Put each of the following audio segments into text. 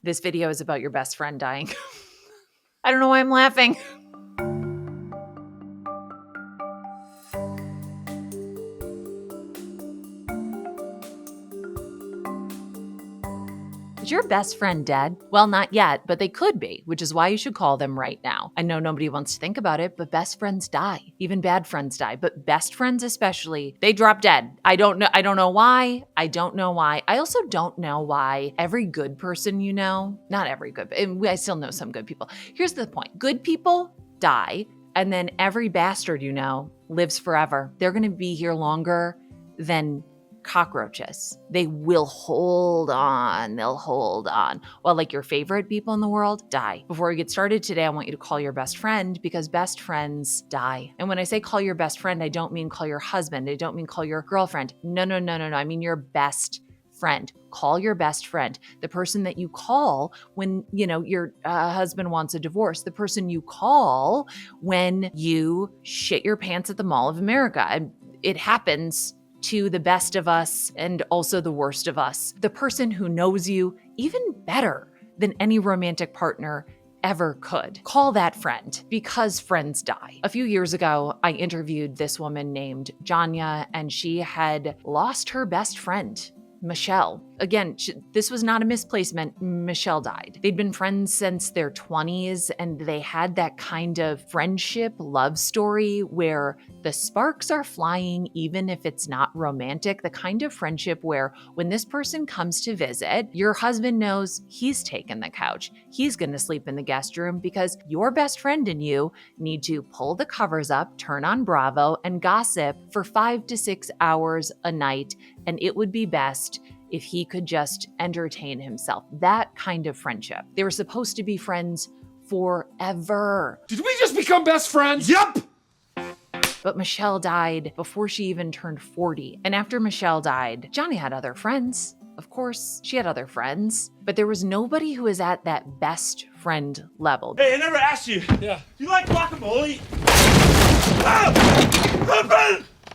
This video is about your best friend dying. I don't know why I'm laughing. Is your best friend dead? Well, not yet, but they could be, which is why you should call them right now. I know nobody wants to think about it, but best friends die. Even bad friends die, but best friends especially, they drop dead. I don't know why. I also don't know why every good person you know, not every good, but I still know some good people. Here's the point. Good people die, and then every bastard you know lives forever. They're going to be here longer than cockroaches. They will hold on. They'll hold on. While like your favorite people in the world die. Before we get started today, I want you to call your best friend because best friends die. And when I say call your best friend, I don't mean call your husband. I don't mean call your girlfriend. No. I mean your best friend. Call your best friend. The person that you call when, your husband wants a divorce. The person you call when you shit your pants at the Mall of America. And it happens to the best of us and also the worst of us. The person who knows you even better than any romantic partner ever could. Call that friend because friends die. A few years ago, I interviewed this woman named Janya, and she had lost her best friend, Michelle. Again, this was not a misplacement. Michelle died. They'd been friends since their 20s, and they had that kind of friendship love story where the sparks are flying even if it's not romantic. The kind of friendship where when this person comes to visit, your husband knows he's taken the couch. He's going to sleep in the guest room because your best friend and you need to pull the covers up, turn on Bravo, and gossip for 5 to 6 hours a night. And it would be best if he could just entertain himself. That kind of friendship. They were supposed to be friends forever. Did we just become best friends? Yep! But Michelle died before she even turned 40. And after Michelle died, Johnny had other friends. Of course, she had other friends, but there was nobody who was at that best friend level. Hey, I never asked you. Yeah. Do you like guacamole?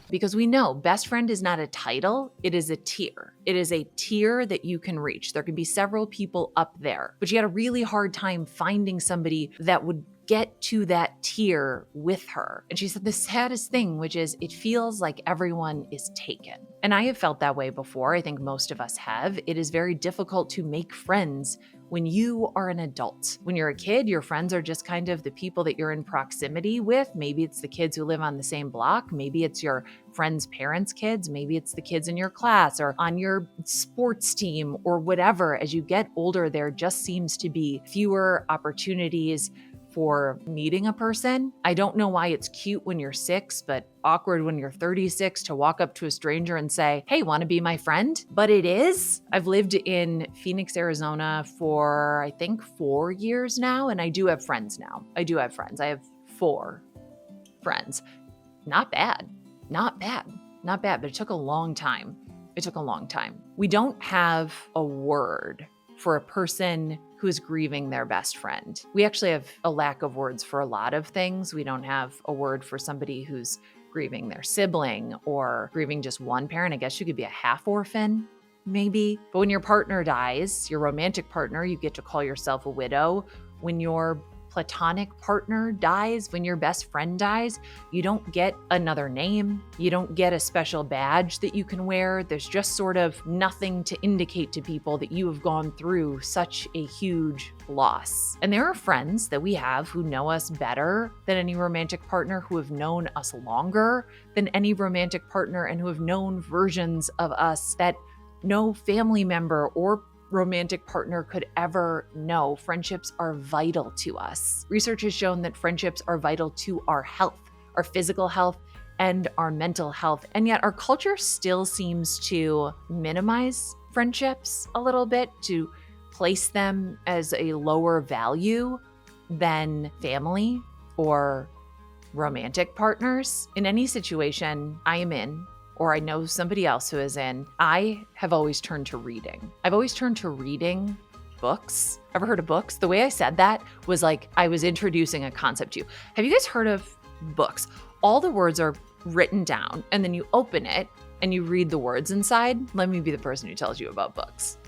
Because we know best friend is not a title, it is a tier. It is a tier that you can reach. There can be several people up there, but you had a really hard time finding somebody that would get to that tier with her. And she said the saddest thing, which is it feels like everyone is taken. And I have felt that way before. I think most of us have. It is very difficult to make friends when you are an adult. When you're a kid, your friends are just kind of the people that you're in proximity with. Maybe it's the kids who live on the same block. Maybe it's your friends' parents' kids. Maybe it's the kids in your class or on your sports team or whatever. As you get older, there just seems to be fewer opportunities for meeting a person. I don't know why it's cute when you're 6, but awkward when you're 36 to walk up to a stranger and say, hey, want to be my friend? But it is. I've lived in Phoenix, Arizona for, I think, 4 years now, and I do have friends now. I have 4 friends. Not bad, but it took a long time. We don't have a word for a person who is grieving their best friend. We actually have a lack of words for a lot of things. We don't have a word for somebody who's grieving their sibling or grieving just one parent. I guess you could be a half orphan, maybe. But when your partner dies, your romantic partner, you get to call yourself a widow. When your platonic partner dies, when your best friend dies, you don't get another name. You don't get a special badge that you can wear. There's just sort of nothing to indicate to people that you have gone through such a huge loss. And there are friends that we have who know us better than any romantic partner, who have known us longer than any romantic partner, and who have known versions of us that no family member or romantic partner could ever know. Friendships are vital to us. Research has shown that friendships are vital to our health, our physical health, and our mental health. And yet our culture still seems to minimize friendships a little bit, to place them as a lower value than family or romantic partners. In any situation I am in, or I know somebody else who is in, I have always turned to reading. I've always turned to reading books. Ever heard of books? The way I said that was like I was introducing a concept to you. Have you guys heard of books? All the words are written down, and then you open it and you read the words inside. Let me be the person who tells you about books.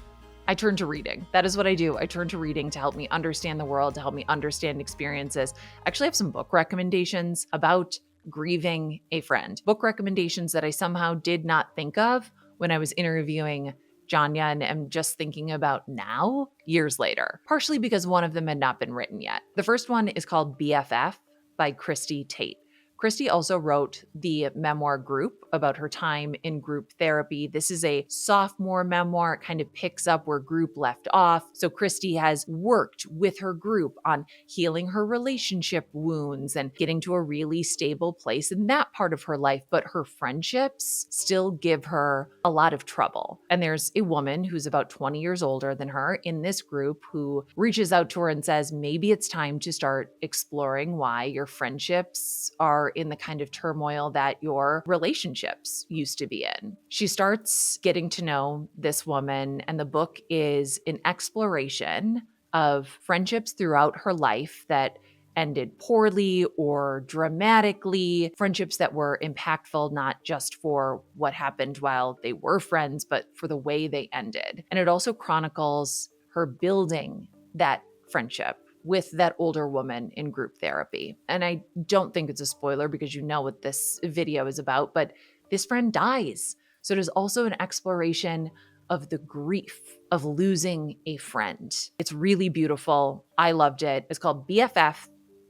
I turn to reading. That is what I do. I turn to reading to help me understand the world, to help me understand experiences. I actually have some book recommendations about grieving a friend. Book recommendations that I somehow did not think of when I was interviewing Janya and am just thinking about now, years later, partially because one of them had not been written yet. The first one is called BFF by Christy Tate. Christy also wrote the memoir Group about her time in group therapy. This is a sophomore memoir. It kind of picks up where Group left off. So Christy has worked with her group on healing her relationship wounds and getting to a really stable place in that part of her life. But her friendships still give her a lot of trouble. And there's a woman who's about 20 years older than her in this group who reaches out to her and says, maybe it's time to start exploring why your friendships are in the kind of turmoil that your relationships used to be in. She starts getting to know this woman, and the book is an exploration of friendships throughout her life that ended poorly or dramatically, friendships that were impactful not just for what happened while they were friends, but for the way they ended. And it also chronicles her building that friendship with that older woman in group therapy. And I don't think it's a spoiler because you know what this video is about, but this friend dies. So it is also an exploration of the grief of losing a friend. It's really beautiful. I loved it. It's called BFF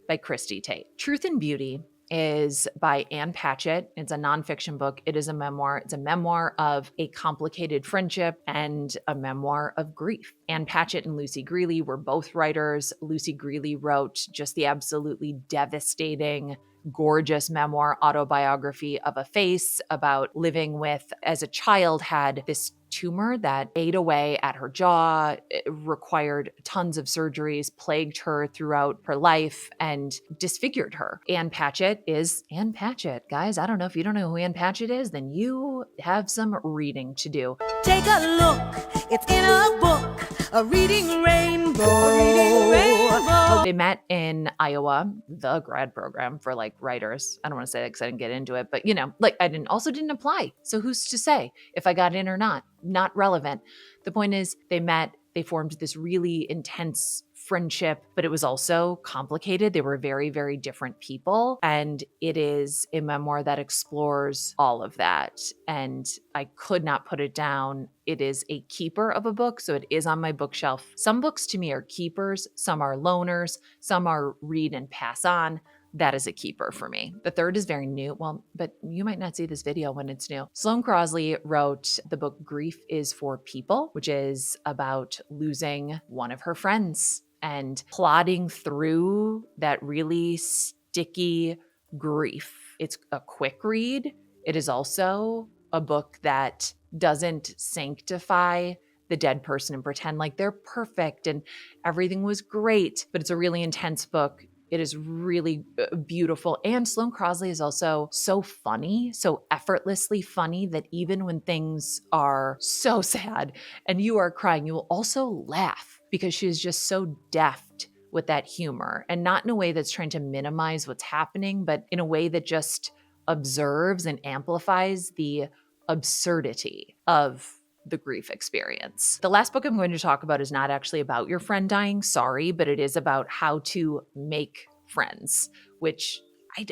by Christy Tate. Truth and Beauty is by Ann Patchett. It's a nonfiction book. It is a memoir. It's a memoir of a complicated friendship and a memoir of grief. Ann Patchett and Lucy Greeley were both writers. Lucy Greeley wrote just the absolutely devastating, gorgeous memoir autobiography of a face about living with, as a child, had this tumor that ate away at her jaw, required tons of surgeries, plagued her throughout her life, and disfigured her. Ann Patchett is Ann Patchett. Guys, I don't know if you don't know who Ann Patchett is, then you have some reading to do. Take a look, it's in a book, a reading rainbow. A reading rainbow. They met in Iowa, the grad program for like writers. I don't want to say that because I didn't get into it, but like I didn't apply. So who's to say if I got in or not? Not relevant. The point is they met, they formed this really intense friendship, but it was also complicated. They were very, very different people. And it is a memoir that explores all of that. And I could not put it down. It is a keeper of a book, so it is on my bookshelf. Some books to me are keepers, some are loaners, some are read and pass on. That is a keeper for me. The third is very new. Well, but you might not see this video when it's new. Sloane Crosley wrote the book Grief is for People, which is about losing one of her friends and plodding through that really sticky grief. It's a quick read. It is also a book that doesn't sanctify the dead person and pretend like they're perfect and everything was great, but it's a really intense book. It is really beautiful. And Sloane Crosley is also so funny, so effortlessly funny that even when things are so sad and you are crying, you will also laugh because she is just so deft with that humor, and not in a way that's trying to minimize what's happening, but in a way that just observes and amplifies the absurdity of the grief experience. The last book I'm going to talk about is not actually about your friend dying, sorry, but it is about how to make friends, which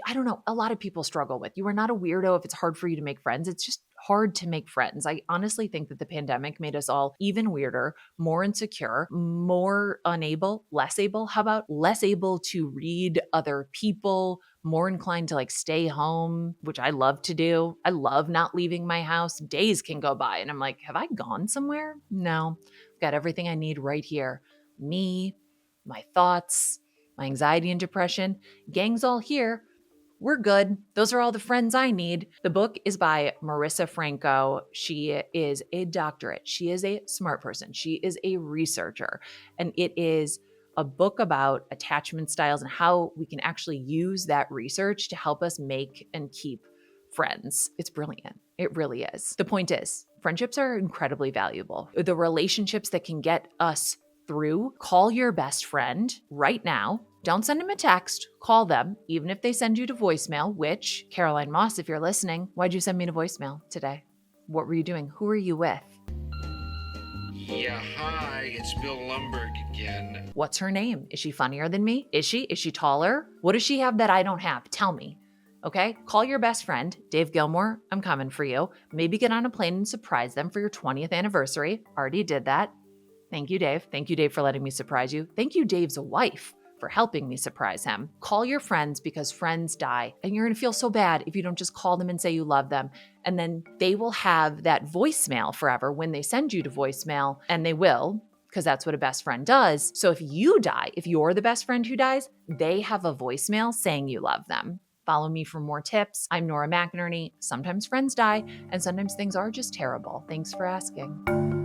I don't know, a lot of people struggle with. You are not a weirdo if it's hard for you to make friends. It's just hard to make friends. I honestly think that the pandemic made us all even weirder, more insecure, more unable, less able. How about less able to read other people, more inclined to like stay home, which I love to do. I love not leaving my house. Days can go by and I'm like, have I gone somewhere? No, I've got everything I need right here. Me, my thoughts, my anxiety and depression, gang's all here. We're good. Those are all the friends I need. The book is by Marissa Franco. She is a doctorate. She is a smart person. She is a researcher. And it is a book about attachment styles and how we can actually use that research to help us make and keep friends. It's brilliant. It really is. The point is, friendships are incredibly valuable. The relationships that can get us through, call your best friend right now. Don't send them a text, call them, even if they send you to voicemail, which, Caroline Moss, if you're listening, why'd you send me to voicemail today? What were you doing? Who were you with? Yeah, hi, it's Bill Lumberg again. What's her name? Is she funnier than me? Is she? Is she taller? What does she have that I don't have? Tell me. Okay, call your best friend, Dave Gilmore. I'm coming for you. Maybe get on a plane and surprise them for your 20th anniversary. Already did that. Thank you, Dave. Thank you, Dave, for letting me surprise you. Thank you, Dave's wife, for helping me surprise him. Call your friends because friends die, and you're gonna feel so bad if you don't just call them and say you love them. And then they will have that voicemail forever when they send you to voicemail, and they will, because that's what a best friend does. So if you die, if you're the best friend who dies, they have a voicemail saying you love them. Follow me for more tips. I'm Nora McInerny. Sometimes friends die, and sometimes things are just terrible. Thanks for asking.